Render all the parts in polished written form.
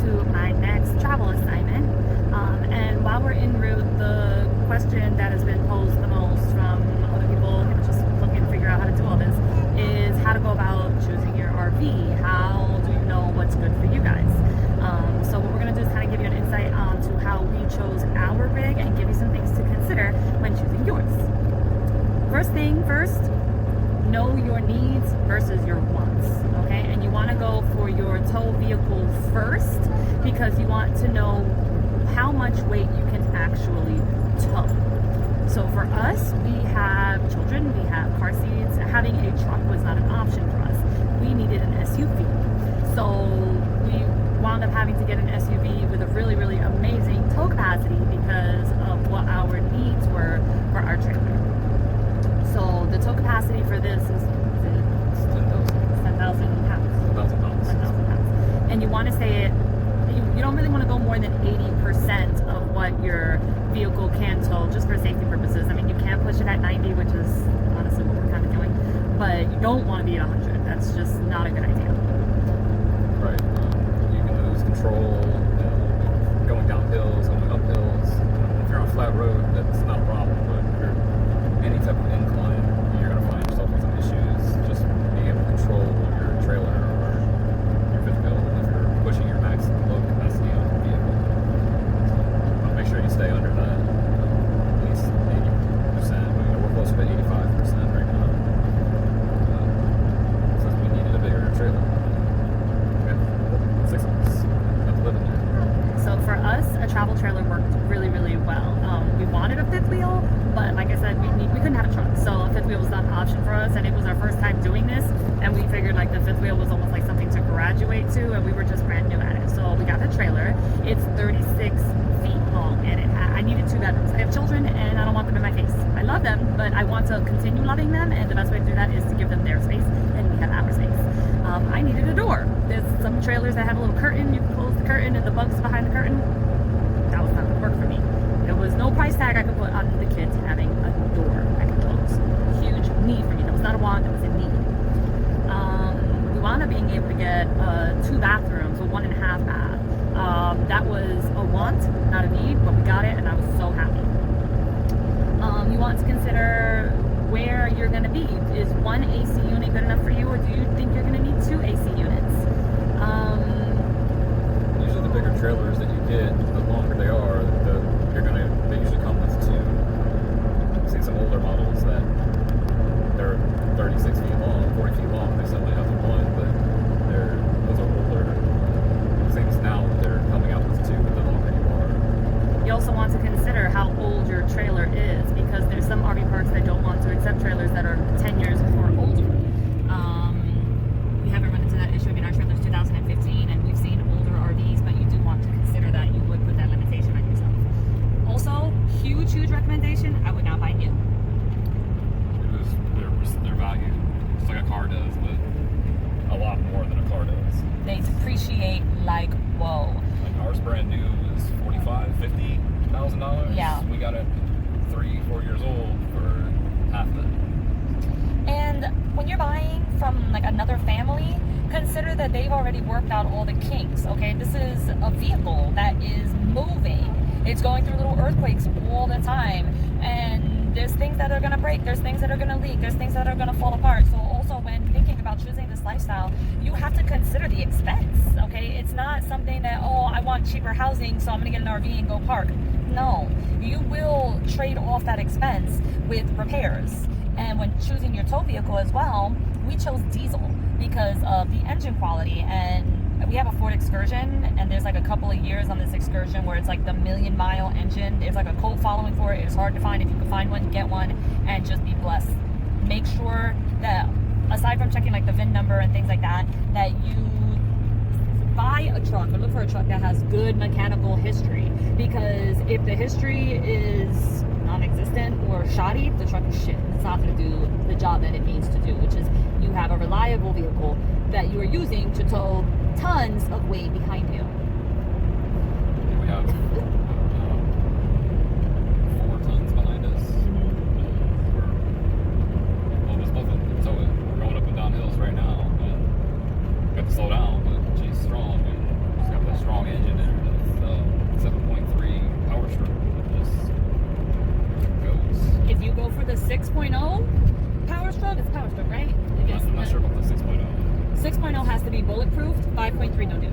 to my next travel assignment. And while we're en route, the question that has been posed the most from other people, just looking to figure out how to do all this, is how to go about choosing your RV. How do you know what's good for you guys? So what we're going to do is kind of give you an insight onto how we chose our rig and give you some things to consider when choosing yours. First thing first, know your needs versus your wants, okay? And you want to go for your tow vehicle first because you want to know how much weight you can actually tow. So for us, we have children, we have car seats. Having a truck was not an option for us. We needed an SUV. So we wound up having to get an SUV with a really, really amazing tow capacity because of what our needs were for our trailer. So the tow capacity for this is 10,000 pounds. 10,000 pounds. And you want to say it, you don't really want to go more than 80% of what your vehicle can tow, just for safety purposes. I mean, you can push it at 90, which is honestly what we're kind of doing, but you don't want to be at 100. That's just not a good idea. Right. You can lose control going down hills, going up hills. If you're on a flat road, that's not a problem, but if you're any type of incline, you're going to find yourself with some issues just being able to control your trailer or your fifth wheel if you're pushing your max load capacity on your vehicle. So make sure you stay under that, at least 80%. We're closer to 85% right now. Since we needed a bigger trailer. We have 6 months left to live in there. So for us, a travel trailer worked really, really well. We wanted a fifth wheel, but like I said, we couldn't have a truck. So a fifth wheel was not an option for us, and it was our first time doing this, and we figured like the fifth wheel was almost like something to graduate to, and we were just brand new at it. So we got the trailer. It's 36 feet long, and I needed 2 bedrooms. I have children, and I don't want them in my face. I love them, but I want to continue loving them, and the best way to do that is to give them their space, and we have our space. I needed a door. There's some trailers that have a little curtain. You can close the curtain, and the bugs behind the curtain. That was not going to work for me. There was no price tag I could put on the kids having a door I could close. Huge need for me. That was not a want, that was a need. We wound up being able to get 2 bathrooms, a 1.5 bath. That was a want, not a need, but we got it, and I was so happy. You want to consider where you're going to be. Is 1 AC unit good enough for you, or do you think you're going to need 2 AC units? Usually the bigger trailers that you get, the longer they are, they usually come with 2. I've seen some older models that they're 36 feet long, 40 feet long. They suddenly have the 1, but those are older things now that they're coming out with 2 the longer you are. You also want to consider how old your trailer is, because there's some RV parks that don't want to accept trailers that are 10 years or older. We haven't run into that issue. I mean, our trailer's 2015, and we've seen older RVs, but you do want to consider that. You would put that limitation on yourself. Also, huge recommendation, I would not buy new. Their value, just like a car does, but a lot more than a car does. They depreciate like whoa. Like ours brand new is $45,000-$50,000. Yeah. We got it 3-4 years old for half of it. And when you're buying from like another family, consider that they've already worked out all the kinks, okay? This is a vehicle that is moving. It's going through little earthquakes all the time. And there's things that are gonna break, there's things that are gonna leak, there's things that are gonna fall apart. So also when thinking about choosing this lifestyle, you have to consider the expense, okay? It's not something that, oh, I want cheaper housing, so I'm gonna get an RV and go park. No, you will trade off that expense with repairs. And when choosing your tow vehicle as well, we chose diesel because of the engine quality. And we have a Ford Excursion, and there's like a couple of years on this Excursion where it's like the 1,000,000-mile engine. There's like a cult following for it. It's hard to find. If you can find one, get one, and just be blessed. Make sure that, aside from checking like the VIN number and things like that, that you buy a truck or look for a truck that has good mechanical history. Because if the history is non-existent or shoddy, the truck is shit. It's not going to do the job that it needs to do, which is you have a reliable vehicle that you are using to tow tons of weight behind you. We have 4 tons behind us. There's nothing to tow it. We're going up and down hills right now, and we have to slow down, but she's strong, and she's got that strong not sure about the 6.0. 6.0 has to be bulletproof. 5.3 no do.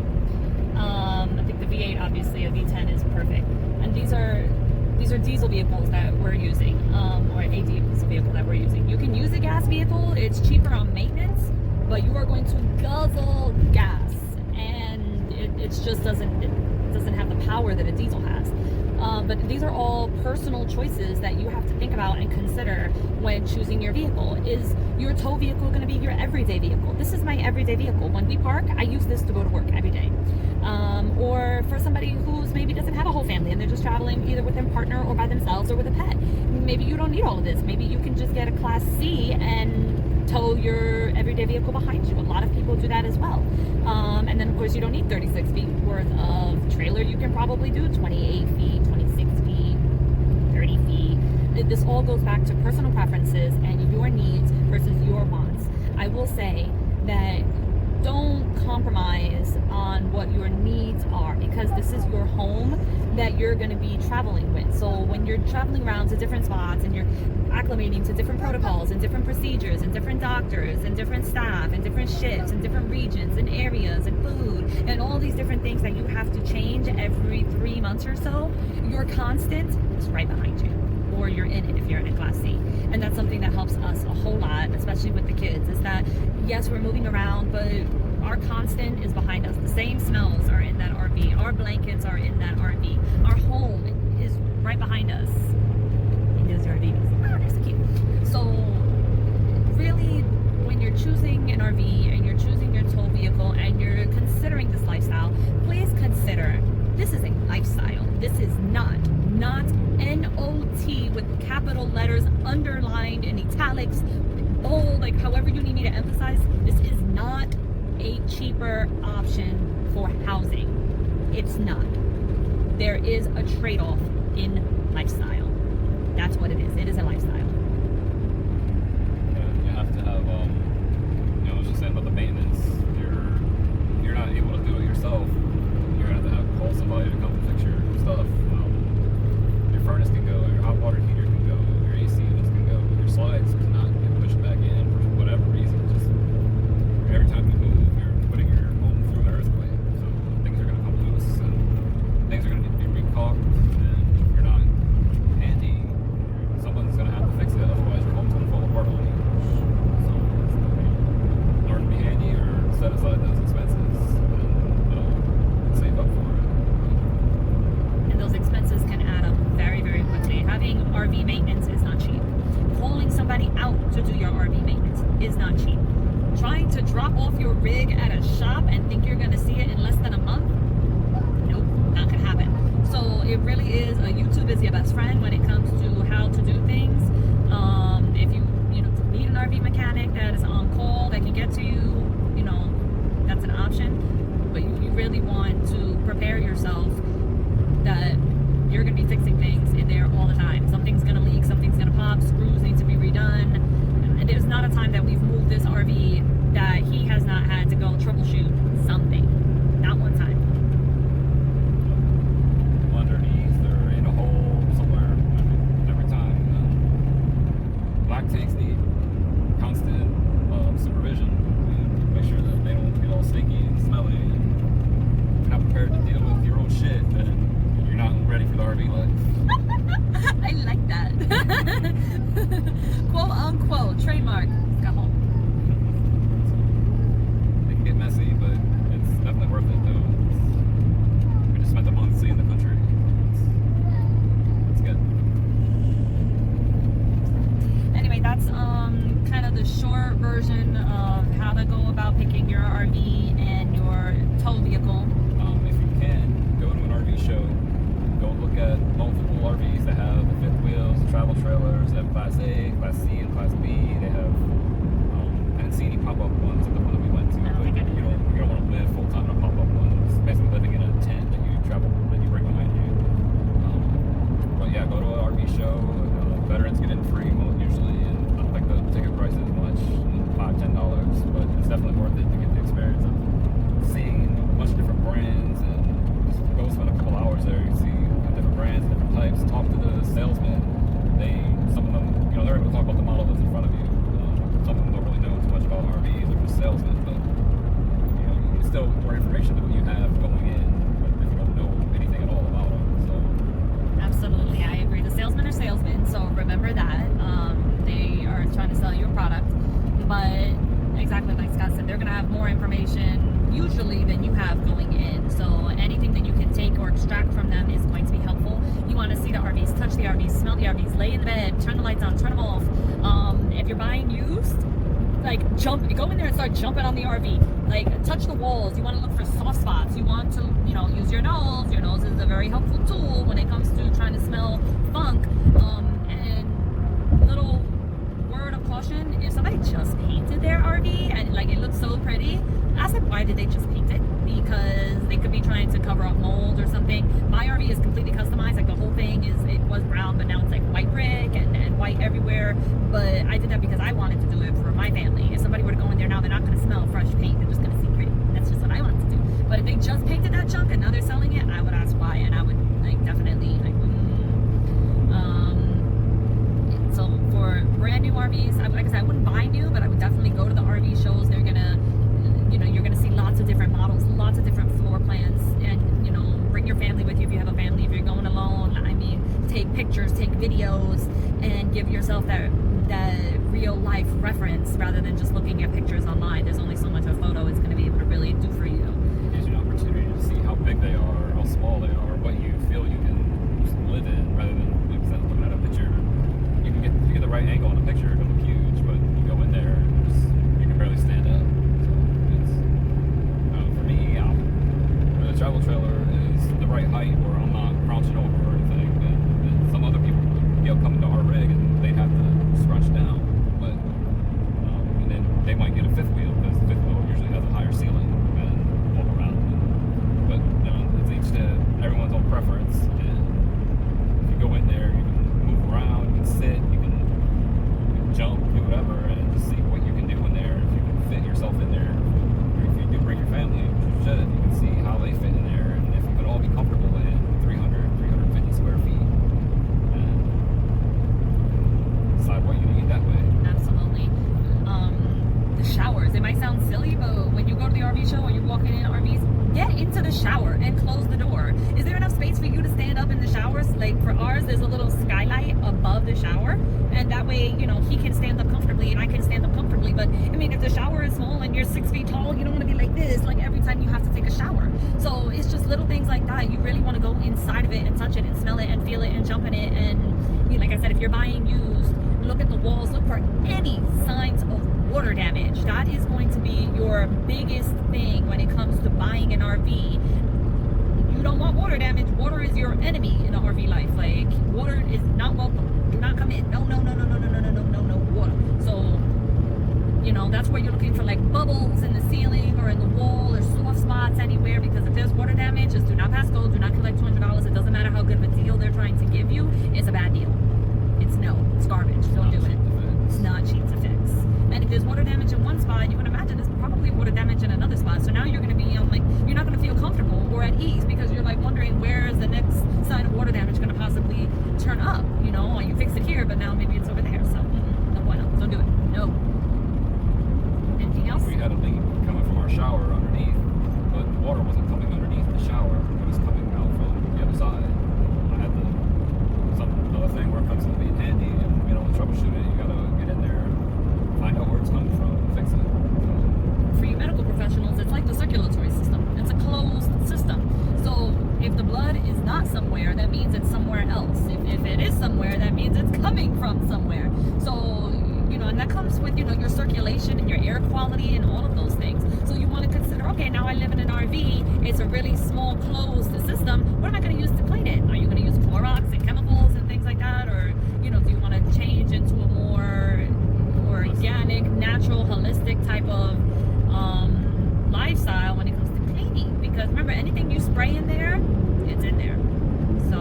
I think the V8, obviously, a V10 is perfect. And these are diesel vehicles that we're using, or a diesel vehicle that we're using. You can use a gas vehicle. It's cheaper on maintenance, but you are going to guzzle gas, and it just doesn't have the power that a diesel has. But these are all personal choices that you have to think about and consider when choosing your vehicle. Is your tow vehicle going to be your everyday vehicle? This is my everyday vehicle. When we park, I use this to go to work every day. Or for somebody who's maybe doesn't have a whole family and they're just traveling either with their partner or by themselves or with a pet. Maybe you don't need all of this. Maybe you can just get a Class C and tow your everyday vehicle behind you. A lot of people do that as well. And then of course you don't need 36 feet worth of trailer. You can probably do 28 feet, 26 feet, 30 feet. This all goes back to personal preferences and your needs versus your wants. I will say that don't compromise on what your needs are, because this is your home that you're going to be traveling with. So when you're traveling around to different spots and you're acclimating to different protocols and different procedures and different doctors and different staff and different shifts and different regions and areas and food and all these different things that you have to change every 3 months or so, your constant is right behind you, or you're in it if you're in a Class C. And that's something that helps us a whole lot, especially with the kids, is that yes, we're moving around, but our constant is behind us. The same smells are in that RV. Our blankets are in that RV. Our home is right behind us in those RVs. Oh, that's cute. So really, when you're choosing an RV and you're choosing your tow vehicle and you're considering this lifestyle, please consider this is a lifestyle. This is not N-O-T with capital letters underlined in italics, bold, like however you need me to emphasize. This is not a cheaper option for housing. It's not. There is a trade-off in lifestyle. That's what it is. It is a lifestyle. Yeah, you have to have, I was just saying about the maintenance. You're not able to do it yourself. You're gonna have to call somebody to come fix your stuff. Your furnace can go, your hot water heater can go, your AC units can go, your slides cannot get pushed back in for whatever reason. Just every time you move, you're putting your home through an earthquake. So things are gonna come loose and things are gonna need to be recaulked, and you're not handy. Someone's gonna have to fix it, otherwise your home's gonna fall apart on you. So learn to be handy or set aside those expenses and save up for it. And those expenses can add up very, very quickly. Having RV maintenance is not cheap. Calling somebody out to do your RV maintenance is not cheap. Trying to drop off your rig at a shop and think you're going to see it in less than a month? Nope, not going to happen. So it really is, YouTube is your best friend when it comes to how to do things. If you need an RV mechanic that is on call, that can get to you, that's an option. But you really want to prepare yourself that you're going to be fixing things in there all the time. Something's going to leak, something's going to pop, screws need to be redone. And there's not a time that we've moved this RV that he has not had to go troubleshoot something. Not one time. Underneath or in a hole somewhere. Every time. Black tanks need constant supervision. Make sure that they don't get all sticky and smelly. If you're not prepared to deal with your own shit, then you're not ready for the RV life. I like that. Quote unquote, trademark. Go home. It can get messy, but it's definitely worth it though. We just spent a month seeing the country. It's good. Anyway, that's kind of the short version of how to go about picking your RV and your tow vehicle. If you can, go to an RV show. Go look at multiple RVs that have the fifth wheels, travel trailers. They have Class A, Class C, and Class B. They have. I didn't see any pop-up ones at the one that we went to. I don't think I did. You don't want to live full time in a pop-up one. It's basically living in a tent that you bring behind you. But yeah, go to an RV show. Veterans get in free usually, and I don't think the ticket price is much, $5-10, but it's definitely worth it to get the experience of seeing a bunch of different brands, and just go spend a couple hours there. You see different brands, different types. Talk to the salesmen. Some of them, they're able to talk about the model that's in front of you. Some of them don't really know too much about RVs. to have more information usually than you have going in. So anything that you can take or extract from them is going to be helpful. You want to see the RVs, touch the RVs, smell the RVs, lay in the bed, turn the lights on, turn them off. If you're buying used, like go in there and start jumping on the RV. Like touch the walls. You want to look for soft spots. You want to, use your nose. Your nose is a very helpful tool when it comes to trying to smell funk. And little word of caution: if somebody just painted their RV and like it looks so pretty, ask them why did they just paint it? Because they could be trying to cover up mold or something. My RV is completely customized. Like the whole thing it was brown, but now it's like white brick and white everywhere. But I did that because I wanted to do it for my family. If somebody were to go in there now, they're not going to smell fresh paint. They're just going to see pretty. That's just what I wanted to do. But if they just painted that junk and now they're selling it, I would ask why, and I would definitely So for brand new RVs, like I said, I wouldn't buy new, but I would definitely go to the RV shows. They're gonna, you're gonna see lots of different models, lots of different floor plans, and bring your family with you if you have a family. If you're going alone, take pictures, take videos, and give yourself that real life reference rather than just looking at pictures online. There's only so much a photo is going to be able to really do for you. It gives you an opportunity to see how big they are, how small they are, what you feel you can just live in, rather than looking at a picture. You get the right angle on a picture, it can look huge, but you go in there and you can barely stand up. So for me, the travel trailer is the right height where I'm not crouching over or anything. And some other people would come into our rig and they'd have to scrunch down, but and then they might get a fifth wheel because the fifth wheel usually has a higher ceiling and walk around. But it's each to everyone's own preference. And if you go in there, you can move around, you can sit, you can jump, do whatever, and just see what you can do in there. If you can fit yourself in there, or if you do bring your family, which you should, you can see how they fit in there, and if you can all be comfortable in 350 square feet. Decide what you need that way. Absolutely. The showers. It might sound silly, but when you go to the RV show or you're walking in RVs, get into the shower and close the door. Is there enough space for you to stand up in the showers? Like for ours, there's a little skylight above the shower, and that way, he can stand up comfortably and I can stand up comfortably. But if the shower is small and you're 6 feet tall, you don't want to be like this, like every time you have to take a shower. So it's just little things like that. You really want to go inside of it and touch it and smell it and feel it and jump in it. And like I said, if you're buying used, look at the walls, look for any signs of water damage. That is going to be your biggest thing when it comes to buying an RV. You don't want water damage. Water is your enemy in an RV life. Like, water is not welcome. Do not come in. No water. So, that's where you're looking for like bubbles in the ceiling or in the wall or soft spots anywhere, because if there's water damage, just do not pass go, do not collect $200. It doesn't matter how good of a deal they're trying to give you. It's a bad deal. It's garbage. Don't do it. It's not cheap to fix. And if there's water damage in one spot, you can imagine there's probably water damage in another spot. So now you're going to be you're not going to feel comfortable or at ease, because you're wondering where is the next sign of water damage going to possibly turn up. You fix it here, but now maybe it's over there. So no bueno. Don't do it. No. Anything else? We had a leak coming from our shower underneath, but the water wasn't coming underneath the shower. It was coming out from the other side. I had another thing where it comes to being handy and troubleshoot it. You gotta get in there, find out where it's coming from, and fix it. For you medical professionals, it's like the circulatory system. It's a closed system. So if the blood is not somewhere, that means it's somewhere else. If it is somewhere, that means it's coming from somewhere. So and that comes with your circulation and your air quality and all of those things. So you want to consider, okay, now I live in an RV. It's a really small closed system. What am I going to use to clean it? Are you going to use Clorox and chemicals and things like that, or do you want to change into a more organic, natural, holistic type of lifestyle when it comes to cleaning? Because remember, anything you spray in there, it's in there. So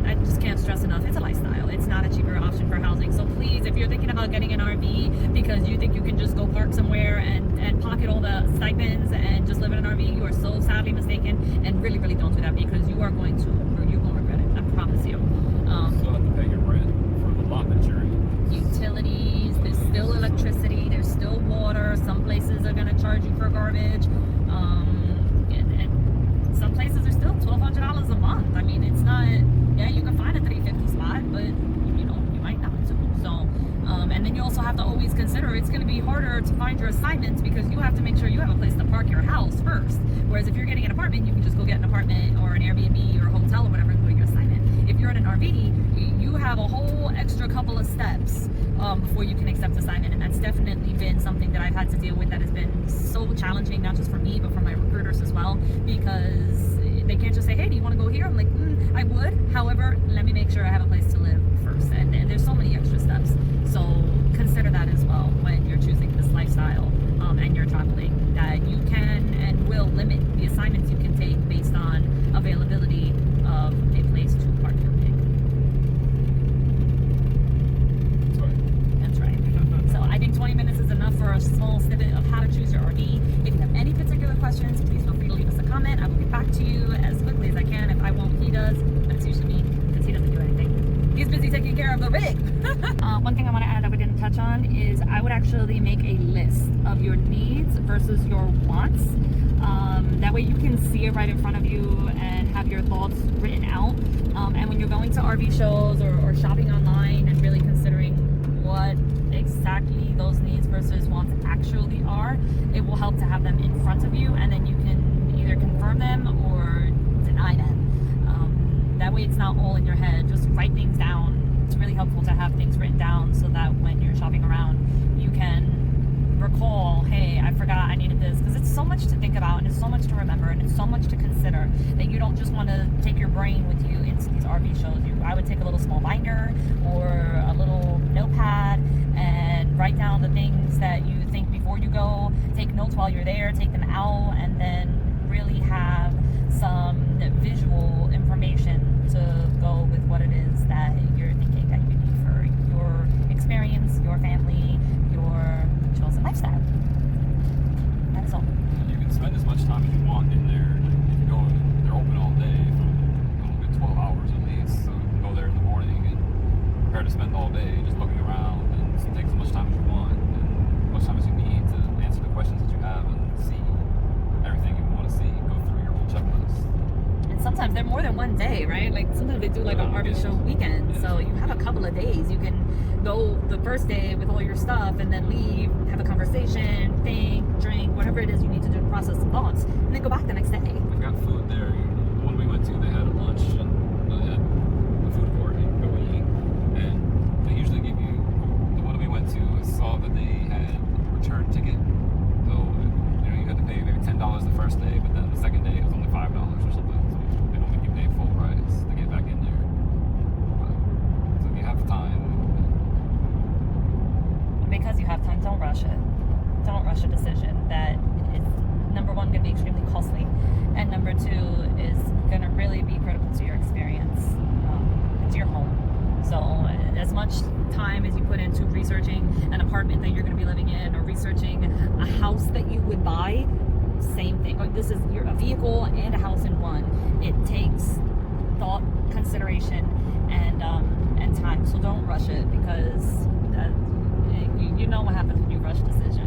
I just can't stress enough, it's a lifestyle. It's not a cheaper option for housing. So please, if you're thinking about getting an RV because you think you can just go park somewhere and pocket all the stipends and just live in an RV, you are so sadly mistaken. And really, really don't do that, because you're going to regret it. I promise you. You still have to pay your rent for the lot that you're in. Utilities, there's still electricity, there's still water. Some places are going to charge you for garbage. And some places are still $1,200 a month. It's not, you can find a 350 spot, but you might not. So, and then you also have to always consider it's going to be be harder to find your assignments because you have to make sure you have a place to park your house first. Whereas if you're getting an apartment, you can just go get an apartment or an Airbnb or a hotel or whatever and go to your assignment. If you're in an RV, you have a whole extra couple of steps before you can accept assignment, and that's definitely been something that I've had to deal with that has been so challenging, not just for me but for my recruiters as well, because they can't just say, hey, do you want to go here? I'm like, I would, however, let me make sure I have a place to live first, and there's so many extra steps, so consider that as well when you're choosing this lifestyle and you're traveling, that you can and will limit the assignments you can take based on availability of a place to park your rig. That's right. So I think 20 minutes is enough for a small snippet of how to choose your RV. If you have any particular questions, please feel free to leave us a comment. I will get back to you as quickly as I can. If I won't, he does, but it's usually me because he doesn't do anything. He's busy taking care of the rig. One thing I want to add that we didn't touch on is I would actually make a list of your needs versus your wants. That way you can see it right in front of you and have your thoughts written out. And when you're going to RV shows or shopping online and really considering what exactly those needs versus wants actually are, it will help to have them in front of you, and then you can either confirm them or deny them. That way it's not all in your head. Just write things down. It's really helpful to have things written down so that when you're shopping around, you can recall, hey, I forgot I needed this, because it's so much to think about and it's so much to remember and it's so much to consider that you don't just want to take your brain with you into these RV shows. I would take a little small binder or a little notepad and write down the things that you think before you go. Take notes while you're there, take them out, and then really have some visual information to go with what it is that you're thinking that you need for your experience, your family, your chosen lifestyle. That's all. You can spend as much time as you want in there. If you go, they're open all day for a little bit, 12 hours at least. So you can go there in the morning and prepare to spend all day just looking around and take as much time as you want and as much time as you need to answer the questions that you have and see everything you want to see. Go through your whole checklist. And sometimes they're more than one day, right? Like sometimes they do like an RV show weekend. So you have a couple of days. You can go the first day with all your stuff and then leave, have a conversation, think, drink, whatever it is you need to do to process the thoughts, and then go back the next day. They've got food there. The one we went to, they had a lunch and they had a food court and you can go eat. And they usually give you, the one we went to, I saw that they had a return ticket. So, you had to pay maybe $10 the first day, but then the second day it was only $5 or something. So they don't make you pay full price to get back in there. But, so if you have time. Because you have time, don't rush it. Don't rush a decision that is, number one, going to be extremely costly, and number two is going to really be critical to your experience. It's your home. So as much time as you put into researching an apartment that you're going to be living in or researching a house that you would buy, same thing. This is a vehicle and a house in one. It takes thought, consideration, and time. So don't rush it, because you know what happens when you rush decisions.